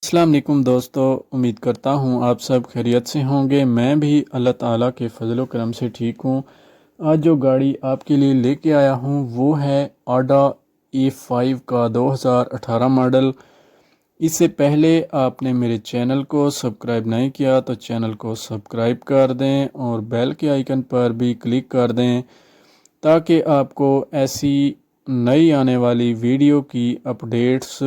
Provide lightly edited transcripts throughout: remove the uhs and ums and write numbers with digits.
السلام علیکم دوستو، امید کرتا ہوں آپ سب خیریت سے ہوں گے۔ میں بھی اللہ تعالیٰ کے فضل و کرم سے ٹھیک ہوں۔ آج جو گاڑی آپ کے لیے لے کے آیا ہوں وہ ہے آڈا A5 کا 2018 ماڈل۔ اس سے پہلے آپ نے میرے چینل کو سبسکرائب نہیں کیا تو چینل کو سبسکرائب کر دیں اور بیل کے آئیکن پر بھی کلک کر دیں تاکہ آپ کو ایسی نئی آنے والی ویڈیو کی اپڈیٹس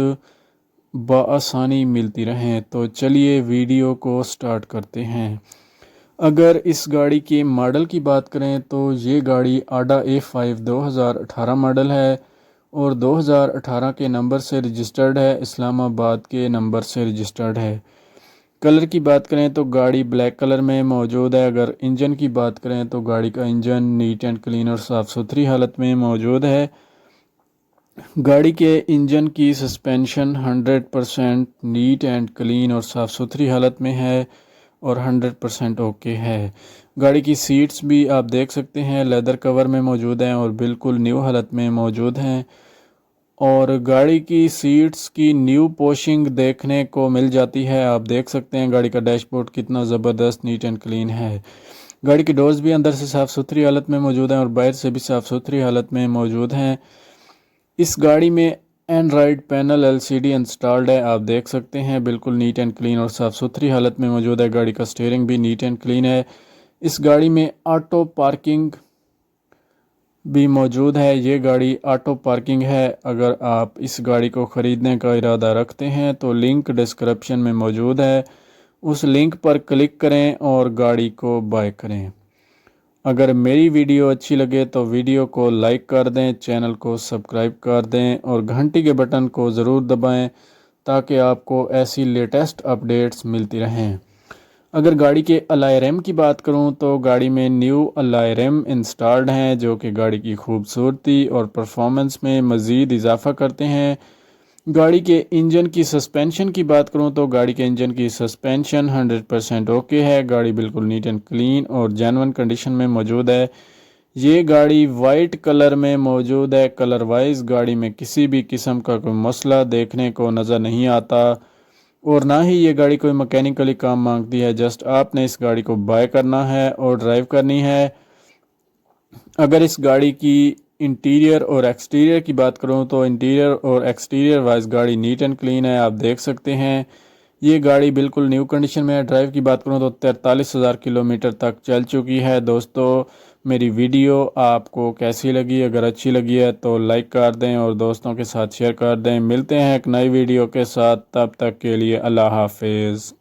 بآسانی ملتی رہیں۔ تو چلیے ویڈیو کو سٹارٹ کرتے ہیں۔ اگر اس گاڑی کے ماڈل کی بات کریں تو یہ گاڑی آڈا A5 2018 ماڈل ہے اور 2018 کے نمبر سے رجسٹرڈ ہے، اسلام آباد کے نمبر سے رجسٹرڈ ہے۔ کلر کی بات کریں تو گاڑی بلیک کلر میں موجود ہے۔ اگر انجن کی بات کریں تو گاڑی کا انجن نیٹ اینڈ کلین اور صاف ستھری حالت میں موجود ہے۔ گاڑی کے انجن کی سسپینشن 100% نیٹ اینڈ کلین اور صاف ستھری حالت میں ہے اور 100% اوکے ہے۔ گاڑی کی سیٹس بھی آپ دیکھ سکتے ہیں لیدر کور میں موجود ہیں اور بالکل نیو حالت میں موجود ہیں، اور گاڑی کی سیٹس کی نیو پوشنگ دیکھنے کو مل جاتی ہے۔ آپ دیکھ سکتے ہیں گاڑی کا ڈیش بورڈ کتنا زبردست نیٹ اینڈ کلین ہے۔ گاڑی کی ڈورز بھی اندر سے صاف ستھری حالت میں موجود ہیں اور باہر سے بھی صاف ستھری حالت میں موجود ہیں۔ اس گاڑی میں اینڈرائڈ پینل LCD انسٹالڈ ہے، آپ دیکھ سکتے ہیں بالکل نیٹ اینڈ کلین اور صاف ستھری حالت میں موجود ہے۔ گاڑی کا سٹیئرنگ بھی نیٹ اینڈ کلین ہے۔ اس گاڑی میں آٹو پارکنگ بھی موجود ہے۔ یہ گاڑی آٹو پارکنگ ہے۔ اگر آپ اس گاڑی کو خریدنے کا ارادہ رکھتے ہیں تو لنک ڈسکرپشن میں موجود ہے، اس لنک پر کلک کریں اور گاڑی کو بائی کریں۔ اگر میری ویڈیو اچھی لگے تو ویڈیو کو لائک کر دیں، چینل کو سبسکرائب کر دیں اور گھنٹی کے بٹن کو ضرور دبائیں تاکہ آپ کو ایسی لیٹسٹ اپڈیٹس ملتی رہیں۔ اگر گاڑی کے الائے ریم کی بات کروں تو گاڑی میں نیو الائے ریم انسٹالڈ ہیں جو کہ گاڑی کی خوبصورتی اور پرفارمنس میں مزید اضافہ کرتے ہیں۔ گاڑی کے انجن کی سسپینشن کی بات کروں تو گاڑی کے انجن کی سسپینشن 100% اوکے ہے۔ گاڑی بالکل نیٹ اینڈ کلین اور جینون کنڈیشن میں موجود ہے۔ یہ گاڑی وائٹ کلر میں موجود ہے۔ کلر وائز گاڑی میں کسی بھی قسم کا کوئی مسئلہ دیکھنے کو نظر نہیں آتا اور نہ ہی یہ گاڑی کوئی مکینیکلی کام مانگتی ہے۔ جسٹ آپ نے اس گاڑی کو بائی کرنا ہے اور ڈرائیو کرنی ہے۔ اگر اس گاڑی کی انٹیریئر اور ایکسٹیریئر کی بات کروں تو انٹیریئر اور ایکسٹیریئر وائز گاڑی نیٹ اینڈ کلین ہے، آپ دیکھ سکتے ہیں۔ یہ گاڑی بالکل نیو کنڈیشن میں ہے۔ ڈرائیو کی بات کروں تو 43,000 کلومیٹر تک چل چکی ہے۔ دوستو میری ویڈیو آپ کو کیسی لگی؟ اگر اچھی لگی ہے تو لائک کر دیں اور دوستوں کے ساتھ شیئر کر دیں۔ ملتے ہیں ایک نئی ویڈیو کے ساتھ، تب تک کے لیے اللہ حافظ۔